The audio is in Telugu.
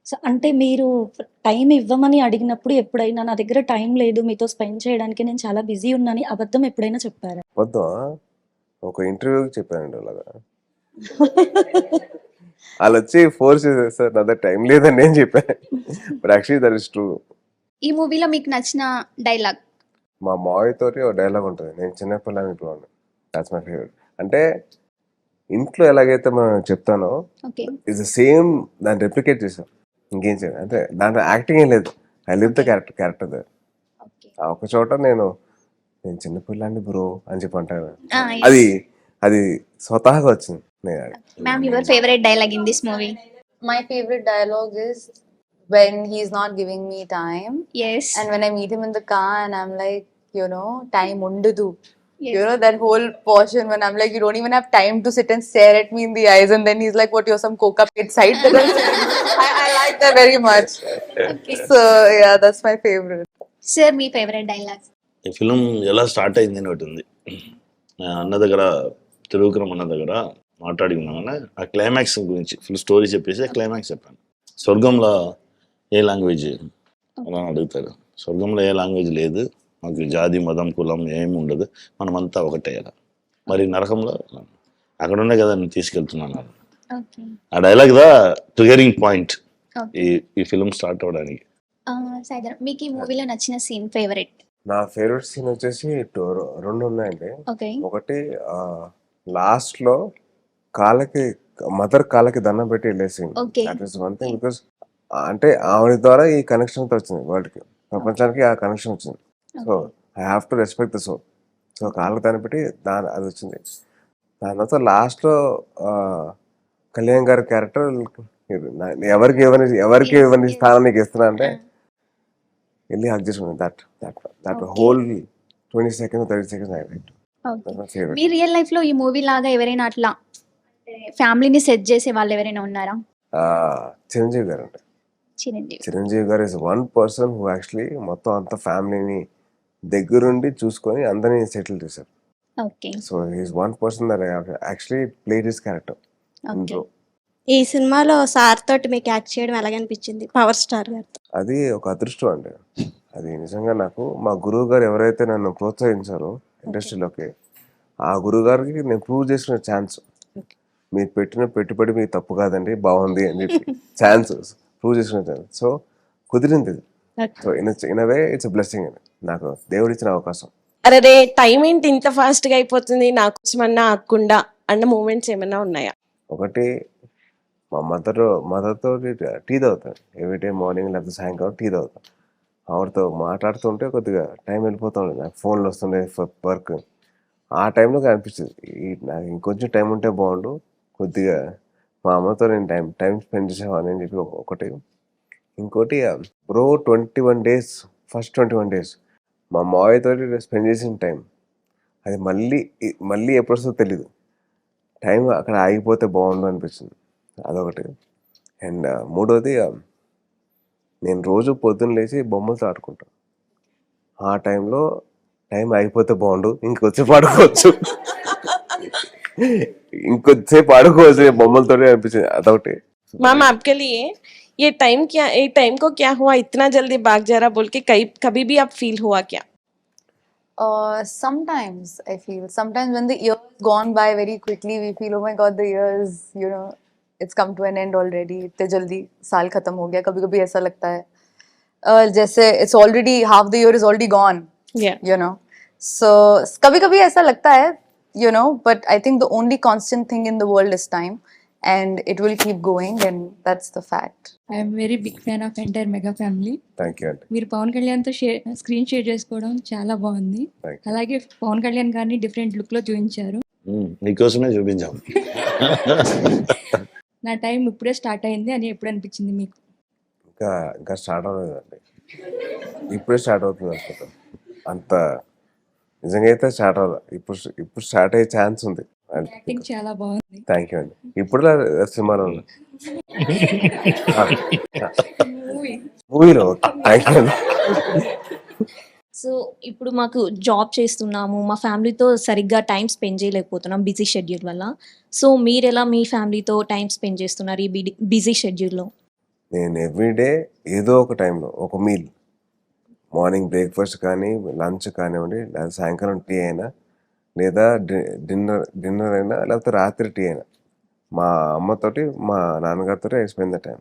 సో, అంటే మీరు టైం ఇవ్వమని అడిగినప్పుడు ఎప్పుడైనా నా దగ్గర టైం లేదు మీతో స్పెండ్ చేయడానికి నేను చాలా బిజీ ఉన్నాని అబద్ధం ఎప్పుడైనా చెప్పారా? అబద్ధమా? ఒక ఇంటర్వ్యూకి చెప్పానండి అలాగా. ఆళ్ళొచ్చి ఫోర్స్ చేసారు సార్ నా దగ్గర టైం లేదని నేను చెప్పా. But actually that is true. ఈ మూవీలో మీకు నచ్చిన డైలాగ్? మా మావయ్యతోటి ఒక డైలాగ్ ఉంటుంది. నేను చిన్నపిల్లని ఇంట్లోనే. That's my favourite. అంటే ఇంట్లో ఎలాగైతే మనం చెప్తానో ఓకే. ఇట్స్ ద సేమ్ దాన్ని రెప్లికేట్ చేసాం. ఇంకేం చేయను. అంటే దాంట్లో యాక్టింగ్ ఏం లేదు. I live the character they. Okay. ఆ ఒక చోట నేను చిన్నపిల్లాడిని బ్రో అని చెప్పి అంటాను. yes. అది అది స్వతహాగా వచ్చింది. Ma'am, your favorite dialogue in this movie? My favorite dialogue is when he's not giving me time, Yes. and when I meet him in the car and I'm like, time undadu. Yes. That whole portion when I'm like, you don't even have time to sit and stare at me in the eyes, and then he's like, what, you're some coca pit side? I like that very much. Okay. So yeah, that's my favorite. Sir, me favorite dialogue? ఈ ఫిలిం ఎలా స్టార్ట్ అయింది అని ఒకటి ఉంది. అన్న దగ్గర త్రివిక్రమ్ అన్న దగ్గర మాట్లాడుకున్నామని ఆ క్లైమాక్స్ గురించి ఫుల్ స్టోరీ చెప్పేసి క్లైమాక్స్ చెప్పాను. స్వర్గంలో ఏ లాంగ్వేజ్ అలా అడుగుతాడు. స్వర్గంలో ఏ లాంగ్వేజ్ లేదు, మాకు జాతి మతం కులం ఏమి ఉండదు, మనమంతా ఒకటే అలా. మరి నరకంలో అక్కడ ఉండే కదా నేను తీసుకెళ్తున్నాను. Okay. ఆ డైలాగ్ దా ట్రిగరింగ్ పాయింట్ Okay. ఈ ఫిలిం స్టార్ట్ అవ్వడానికి. సాయిధరం, మీకు ఈ మూవీలో నచ్చిన సీన్ ఫేవరెట్? నా ఫేవరెట్ సీన్ వచ్చేసి రెండు ఉన్నాయండి. ఓకే. ఒకటి లాస్ట్ లో మదర్ కాళ్ళకి దండం పెట్టి వెళ్ళే scene. Okay. That is one thing because అంటే ఆవిడ ద్వారా ఈ కనెక్షన్ తో వచ్చింది వరల్డ్ కి, ప్రపంచానికి ఆ కనెక్షన్ వచ్చింది. So I have to respect the soul. So కాళ్ళకి దండం పెట్టి అది వచ్చింది. దాని తర్వాత లాస్ట్ లో కళ్యాణ్ గారి క్యారెక్టర్ ఎవరికి ఇవ్వని స్థానం నీకు ఇస్తున్నా అంటే వెళ్ళి హక్ చేసుకున్నాను. That whole 20 seconds 30 seconds I liked. That's my favorite. Me real life లో ఈ మూవీ లాగా ఎవరైనా అట్లా ఫ్యామిలీని సెట్ చేసే వాళ్ళు ఎవరైనా ఉన్నారా? చిరంజీవి గారు అంటే చిరంజీవి. చిరంజీవి గారు is one person who actually మొత్తం అంత ఫ్యామిలీని దగ్గరుండి చూసుకొని అందరినీ సెటిల్ చేశారు. Okay. So he's one person that actually played his character. Okay. ఈ సినిమాలో సార్ తోటి మీకు యాక్ట్ చేయడం ఎలాగనిపించింది, పవర్ స్టార్ గారితో? అది ఒక అదృష్టం అండి. అది నిజంగా నాకు మా గురువు గారు ఎవరైతే నన్ను ప్రోత్సహించారో ఇండస్ట్రీలోకి, ఆ గురువు గారికి నేను ప్రూవ్ చేసుకునే ఛాన్స్. మీరు పెట్టిన పెట్టుబడి మీకు తప్పు కాదండి, బాగుంది అని చెప్పి ఛాన్స్ ప్రూవ్ చేసుకునే ఛాన్స్. సో కుదిరింది. So in way it's blessing అండి, నాకు దేవుడు ఇచ్చిన అవకాశం. అరే రే టైం ఏంటి ఇంత ఫాస్ట్ గా అయిపోతుంది, నా కోసమన్నా ఆకుండా అన్న మూమెంట్స్ ఏమైనా ఉన్నాయా? ఒకటి మా మదర్తో టీ తాగుతాను ఎవ్రీ డే మార్నింగ్, లేకపోతే సాయంకాలం టీ తాగుతాను. ఆవిడతో మాట్లాడుతుంటే కొద్దిగా టైం వెళ్ళిపోతుండే, నాకు ఫోన్లు వస్తుండే వర్క్. ఆ టైంలో అనిపించింది నాకు ఇంకొంచెం టైం ఉంటే బాగుండు, కొద్దిగా మా అమ్మతో నేను టైం స్పెండ్ చేసేవాడిని అని చెప్పి ఒకటి. ఇంకోటి బ్రో 21 days, ఫస్ట్ 21 days మా మావయ్యతో స్పెండ్ చేసిన టైం అది మళ్ళీ ఎప్పుడు వస్తుందో తెలీదు. టైం అక్కడ ఆగిపోతే బాగుండు అనిపించింది, అదొకటి. అండ్ మూడోది నేను రోజు పొద్దున్న లేచి బొమ్మలతో ఆడుకుంటాను. ఆ టైంలో టైం అయిపోతే బాగుండు, ఇంకొద్దిసేపు ఆడుకోవచ్చు బొమ్మలతో అనిపించింది, అదొకటి. मैम आपके लिए ये टाइम को क्या हुआ, इतना जल्दी भाग जा रहा बोल के कभी भी आप फील हुआ क्या? Sometimes I feel, sometimes when the years gone by very quickly, we feel, oh my god, the years, it's come to an end already. इतने जल्दी साल खत्म हो गया. कभी-कभी ऐसा लगता है जैसे it's already half the year is already gone. Yeah. So कभी-कभी ऐसा लगता है, but I think the only constant thing in the world is time, and it will keep going, and that's the fact. I am very big fan of entire Mega Family. Thank you అండి. మీరు పవన్ కళ్యాణ్తో స్క్రీన్ షేర్ చేసుకోవడం చాలా బాగుంది. Thank you. అలాగే పవన్ కళ్యాణ్ గారిని డిఫరెంట్ లుక్ లో చూపించారు. నీకోసమే చూపించాం. నా టైం ఇప్పుడే స్టార్ట్ అయింది అని ఎప్పుడు అనిపించింది మీకు? ఇంకా స్టార్ట్ అవ్వలేదండి, ఇప్పుడే స్టార్ట్ అవుతుంది అనుకుంటా. అంత నిజంగా అయితే స్టార్ట్ అవ్వదు, ఇప్పుడు స్టార్ట్ అయ్యే ఛాన్స్ ఉంది. యాక్టింగ్ చాలా బాగుంది. థ్యాంక్ యూ అండి. ఇప్పుడు సినిమాలో మూవీలో థ్యాంక్ యూ అండి. సో ఇప్పుడు మాకు జాబ్ చేస్తున్నాము, మా ఫ్యామిలీతో సరిగ్గా టైం స్పెండ్ చేయలేకపోతున్నాం బిజీ షెడ్యూల్ వల్ల. సో మీరెలా మీ ఫ్యామిలీతో టైం స్పెండ్ చేస్తున్నారు ఈ బిజీ షెడ్యూల్లో? నేను ఎవ్రీడే ఏదో ఒక టైంలో ఒక మీల్, మార్నింగ్ బ్రేక్ఫాస్ట్ కానీ, లంచ్ కానివ్వండి, లేదా సాయంకాలం టీ అయినా, లేదా డిన్నర్ అయినా, లేకపోతే రాత్రి టీ అయినా, మా అమ్మతోటి మా నాన్నగారితో ఐ స్పెండ్ ద టైం.